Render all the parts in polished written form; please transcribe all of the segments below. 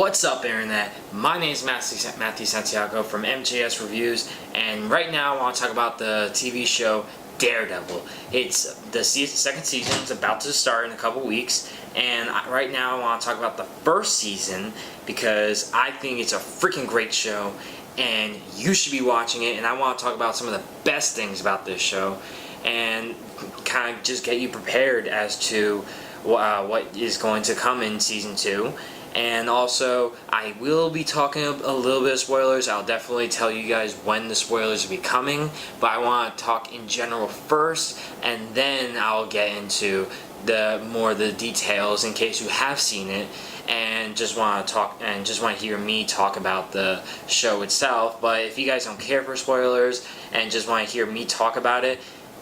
What's up, Internet? My name is Matthew Santiago from MJS Reviews, and right now I want to talk about the TV show Daredevil. It's the second season. It's about to start in a couple weeks, and right now I want to talk about the first season because I think it's a freaking great show, and you should be watching it. And I want to talk about some of the best things about this show, and kind of just get you prepared as to what is going to come in season 2. And also, I will be talking a little bit of spoilers. I'll definitely tell you guys when the spoilers will be coming, but I want to talk in general first, and then I'll get into the details in case you have seen it and just want to hear me talk about the show itself. But if you guys don't care for spoilers and just want to hear me talk about it,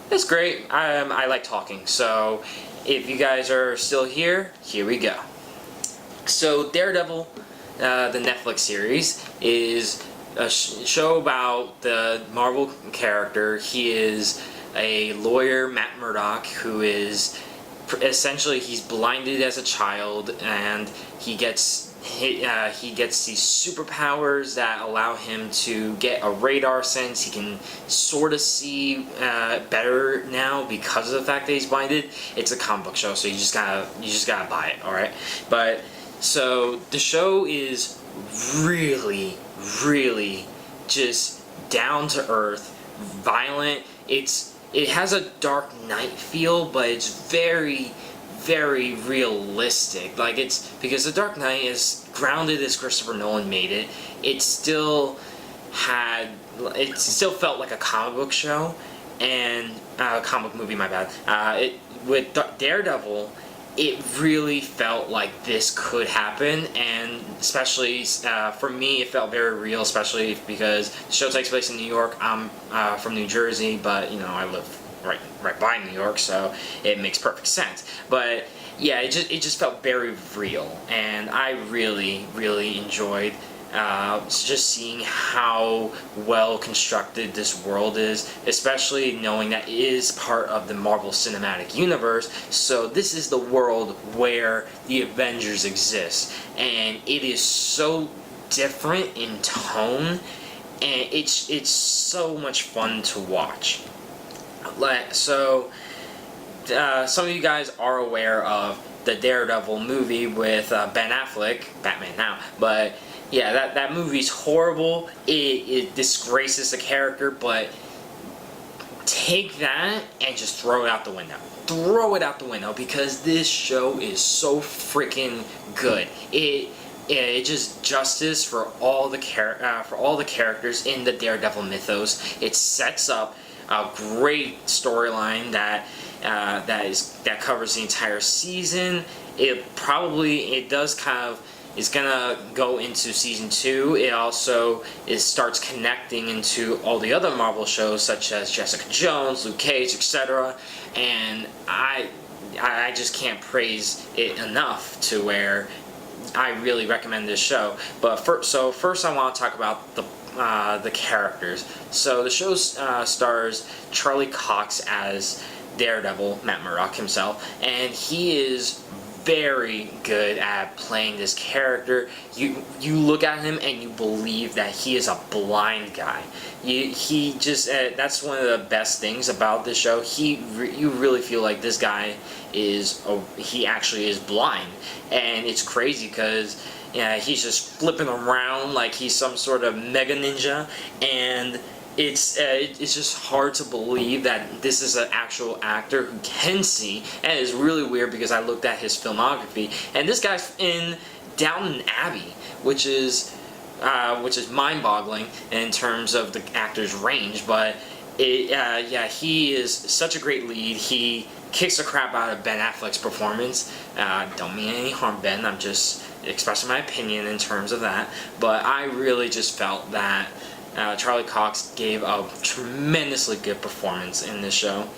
that's great. I like talking. So if you guys are still here we go. So Daredevil, the Netflix series, is a show about the Marvel character. He is a lawyer, Matt Murdock, who is essentially he's blinded as a child, and he gets these superpowers that allow him to get a radar sense. He can sort of see better now because of the fact that he's blinded. It's a comic book show, so you just gotta buy it, all right? But so the show is really just down to earth, violent. It has a Dark Knight feel, but it's very realistic. Like, it's because the Dark Knight is grounded as Christopher Nolan made it. It still felt like a comic book show and comic book movie. My bad. With Daredevil, it really felt like this could happen, and especially for me, it felt very real, especially because the show takes place in New York. I'm from New Jersey, but I live right by New York, so it makes perfect sense. But yeah, it just felt very real, and I really enjoyed just seeing how well constructed this world is, especially knowing that it is part of the Marvel Cinematic Universe. So this is the world where the Avengers exist, and it is so different in tone, and it's so much fun to watch. So some of you guys are aware of the Daredevil movie with Ben Affleck, Batman now, but yeah, that movie's horrible. It disgraces the character, but take that and just throw it out the window. Throw it out the window, because this show is so freaking good. It just justice for all the characters in the Daredevil mythos. It sets up a great storyline that covers the entire season. It's gonna go into season 2. It starts connecting into all the other Marvel shows such as Jessica Jones, Luke Cage, etc. And I just can't praise it enough to where I really recommend this show. But first I want to talk about the characters. So the show stars Charlie Cox as Daredevil, Matt Murdock himself, and he is very good at playing this character. You look at him and you believe that he is a blind guy. He just that's one of the best things about this show. You really feel like this guy he actually is blind, and it's crazy because he's just flipping around like he's some sort of mega ninja, and it's just hard to believe that this is an actual actor who can see. And it's really weird because I looked at his filmography, and this guy's in Downton Abbey, which is mind-boggling in terms of the actor's range. But he is such a great lead. He kicks the crap out of Ben Affleck's performance. Don't mean any harm, Ben. I'm just expressing my opinion in terms of that. But I really just felt that Charlie Cox gave a tremendously good performance in this show.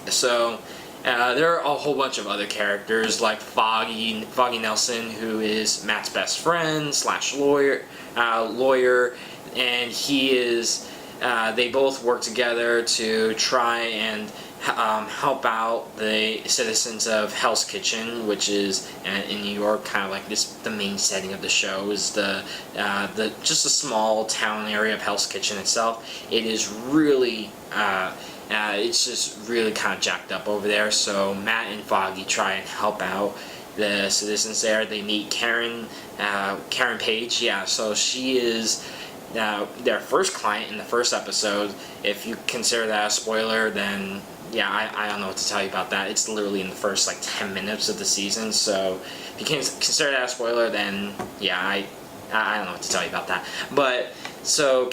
So there are a whole bunch of other characters like Foggy Nelson, who is Matt's best friend / lawyer, and he is. They both work together to try and help out the citizens of Hell's Kitchen, which is in New York, kind of like the main setting of the show is the just a small town area of Hell's Kitchen itself. It is really it's just really kind of jacked up over there. So Matt and Foggy try and help out the citizens there. They meet Karen Page. Yeah, so she is their first client in the first episode. If you consider that a spoiler, then yeah, I don't know what to tell you about that. It's literally in the first like 10 minutes of the season. So if you can consider that a spoiler, then yeah, I don't know what to tell you about that. But so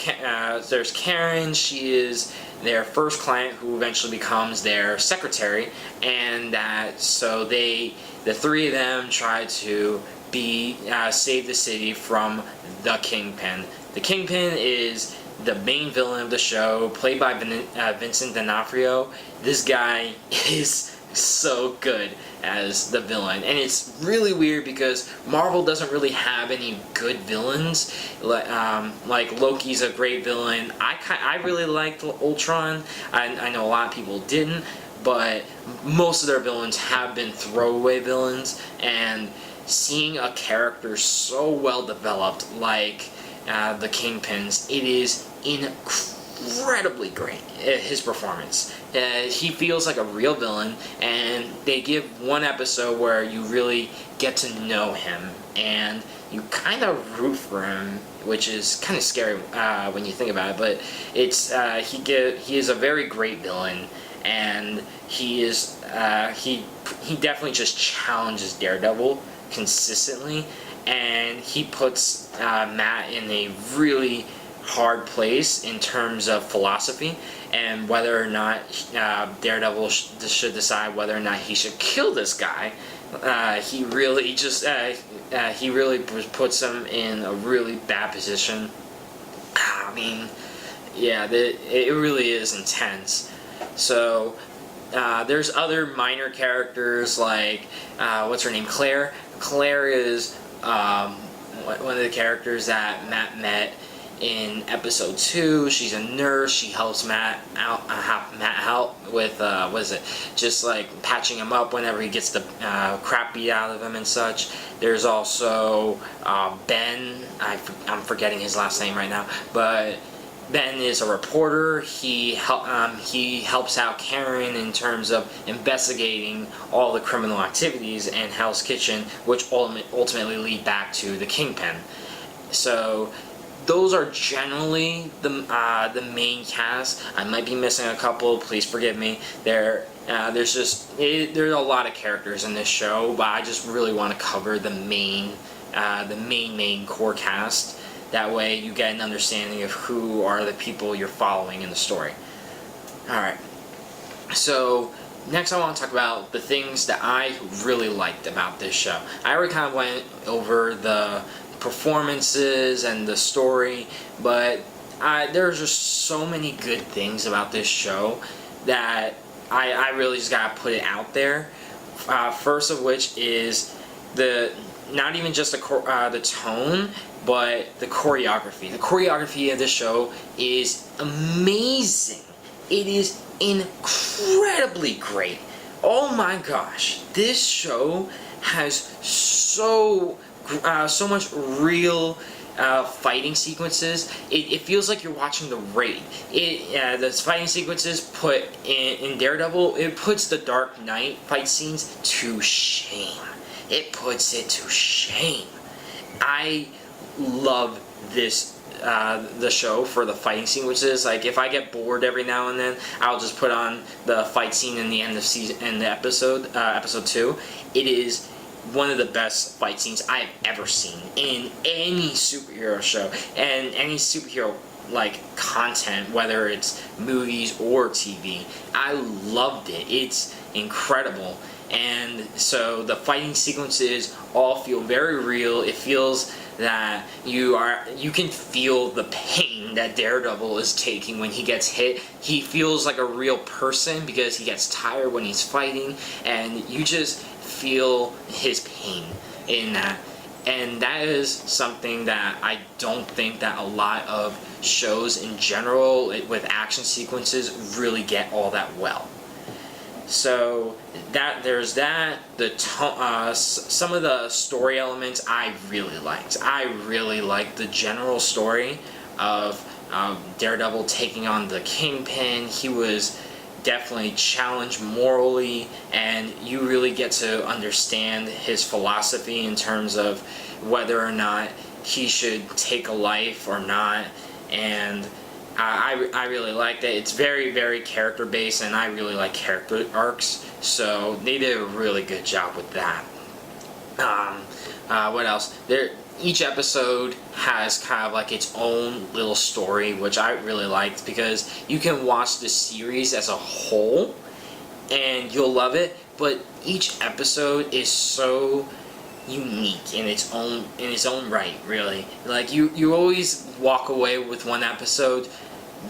there's Karen. She is their first client who eventually becomes their secretary, and so the three of them try to save the city from the Kingpin. The Kingpin is the main villain of the show, played by Vincent D'Onofrio. This guy is so good as the villain, and it's really weird because Marvel doesn't really have any good villains. Like Loki's a great villain. I really liked Ultron. I know a lot of people didn't, but most of their villains have been throwaway villains, and seeing a character so well developed like the Kingpin's, it is incredibly great. His performance, he feels like a real villain, and they give one episode where you really get to know him and you kind of root for him, which is kind of scary when you think about it. But it's he is a very great villain, and he definitely just challenges Daredevil consistently, and he puts Matt in a really hard place in terms of philosophy and whether or not Daredevil should decide whether or not he should kill this guy. He really puts him in a really bad position. I mean, yeah, it really is intense. So there's other minor characters like what's her name, Claire. Claire is one of the characters that Matt met in episode 2. She's a nurse. She helps Matt out with just like patching him up whenever he gets the crap beat out of him and such. There's also Ben. I'm forgetting his last name right now, but Ben is a reporter. He helps out Karen in terms of investigating all the criminal activities in Hell's Kitchen, which ultimately lead back to the Kingpin. So those are generally the main cast. I might be missing a couple. Please forgive me. There's a lot of characters in this show, but I just really want to cover the main core cast. That way you get an understanding of who are the people you're following in the story. Alright, so next I want to talk about the things that I really liked about this show. I already kind of went over the performances and the story, but there's just so many good things about this show that I really just gotta put it out there. First of which is not even just the tone, but the choreography. The choreography of this show is amazing. It is incredibly great. Oh my gosh, this show has so much real fighting sequences. It feels like you're watching The Raid. The fighting sequences put in Daredevil, it puts the Dark Knight fight scenes to shame. It puts it to shame. I love the show for the fighting sequences. Like if I get bored every now and then, I'll just put on the fight scene in the end of episode 2. It is one of the best fight scenes I've ever seen in any superhero show and any superhero like content, whether it's movies or TV. I loved it. It's incredible. And so the fighting sequences all feel very real. It feels that you can feel the pain that Daredevil is taking when he gets hit. He feels like a real person because he gets tired when he's fighting, and you just feel his pain in that. And that is something that I don't think that a lot of shows in general with action sequences really get all that well. So there's that. Some of the story elements I really liked. I really liked the general story of Daredevil taking on the Kingpin. He was definitely challenged morally, and you really get to understand his philosophy in terms of whether or not he should take a life or not. And I really liked it. It's very, very character based, and I really like character arcs, so they did a really good job with that. What else? Each episode has kind of like its own little story, which I really liked, because you can watch the series as a whole and you'll love it, but each episode is so unique in its own right, really. Like you always walk away with one episode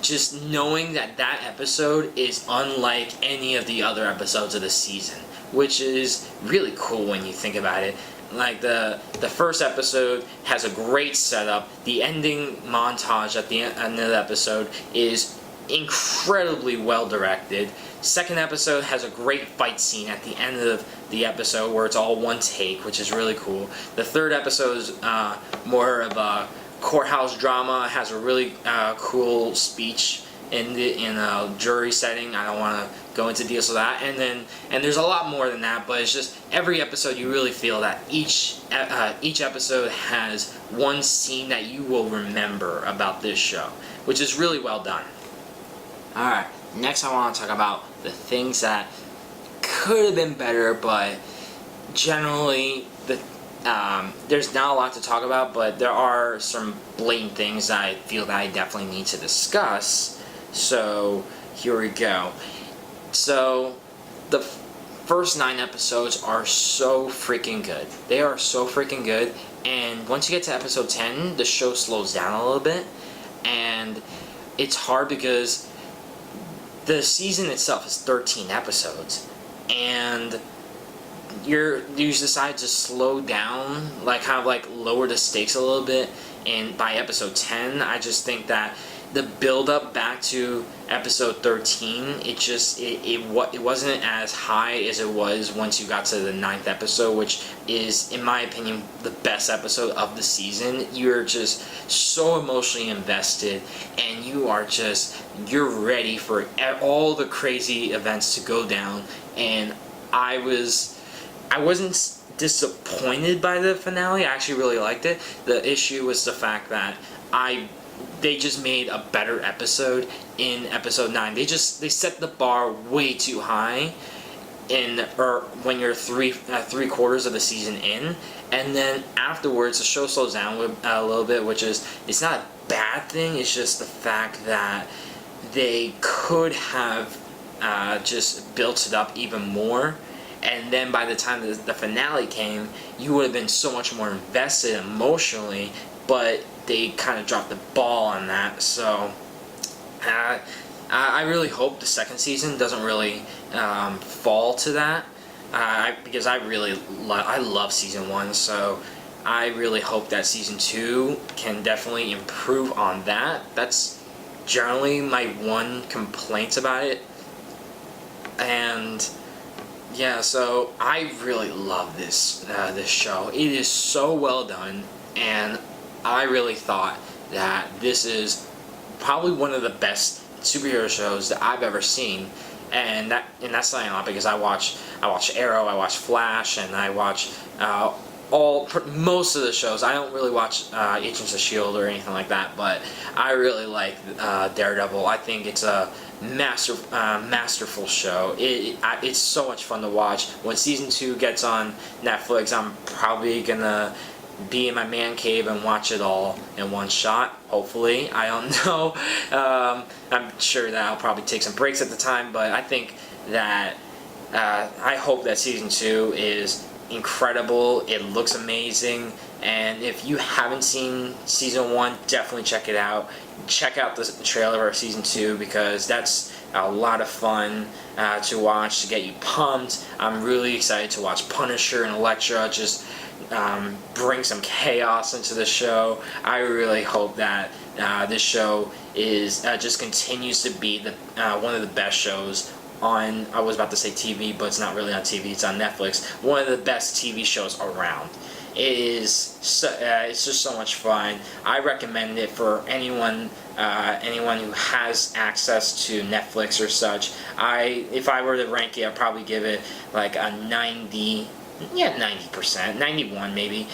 just knowing that that episode is unlike any of the other episodes of the season, which is really cool when you think about it. Like the first episode has a great setup. The ending montage at the end of the episode is incredibly well directed. Second episode has a great fight scene at the end of the episode where it's all one take, which is really cool. The third episode is more of a courthouse drama. It has a really cool speech in a jury setting. I don't want to go into details of that, and there's a lot more than that, but it's just every episode you really feel that each episode has one scene that you will remember about this show, which is really well done. Alright, next I want to talk about the things that could have been better, but generally there's not a lot to talk about, but there are some blatant things that I feel that I definitely need to discuss. So here we go. So the first 9 episodes are so freaking good. They are so freaking good, and once you get to episode 10, the show slows down a little bit, and it's hard because the season itself is 13 episodes, and you decide to slow down, like kind of like lower the stakes a little bit, and by episode 10, I just think that the build up back to episode 13, it wasn't as high as it was once you got to the 9th episode, which is, in my opinion, the best episode of the season. You're just so emotionally invested, and you're ready for all the crazy events to go down, and I wasn't disappointed by the finale. I actually really liked it. The issue was the fact that they just made a better episode in episode 9. They set the bar way too high when you're three quarters of the season in, and then afterwards the show slows down a little bit, which it's not a bad thing. It's just the fact that they could have just built it up even more, and then by the time the finale came, you would have been so much more invested emotionally, but they kind of dropped the ball on that. So I really hope the second season doesn't really fall to that, because I love season 1, so I really hope that season 2 can definitely improve on that. That's generally my one complaint about it. And yeah, so I really love this show. It is so well done, and I really thought that this is probably one of the best superhero shows that I've ever seen, and that's saying a lot, because I watch Arrow, I watch Flash, and I watch most of the shows. I don't really watch Agents of S.H.I.E.L.D. or anything like that, but I really like Daredevil. I think it's a masterful show. It's so much fun to watch. When season 2 gets on Netflix, I'm probably gonna be in my man cave and watch it all in one shot, hopefully. I don't know. I'm sure that I'll probably take some breaks at the time, but I think that I hope that season 2 is incredible. It looks amazing, and if you haven't seen season 1, definitely check it out. Check out the trailer for season 2, because that's a lot of fun to watch, to get you pumped. I'm really excited to watch Punisher and Elektra just bring some chaos into the show. I really hope that this show is just continues to be one of the best shows on, I was about to say TV, but it's not really on TV, it's on Netflix. One of the best TV shows around. It is it's just so much fun. I recommend it for anyone who has access to Netflix or such. If I were to rank it, I'd probably give it like a 90. Yeah, 90%, 91 maybe.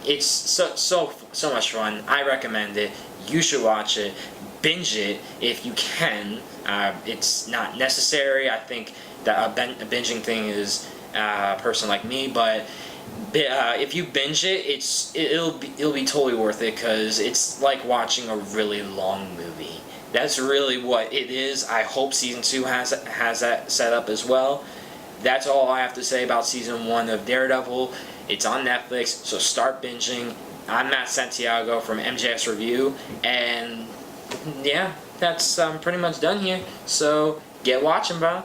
It's so much fun. I recommend it. You should watch it. Binge it if you can. It's not necessary. I think that a binging thing is a person like me, but if you binge it, it'll be totally worth it, because it's like watching a really long movie. That's really what it is. I hope season 2 has that set up as well. That's all I have to say about season 1 of Daredevil. It's on Netflix, so start binging. I'm Matt Santiago from MJS Review, and yeah, that's pretty much done here. So get watching, bro.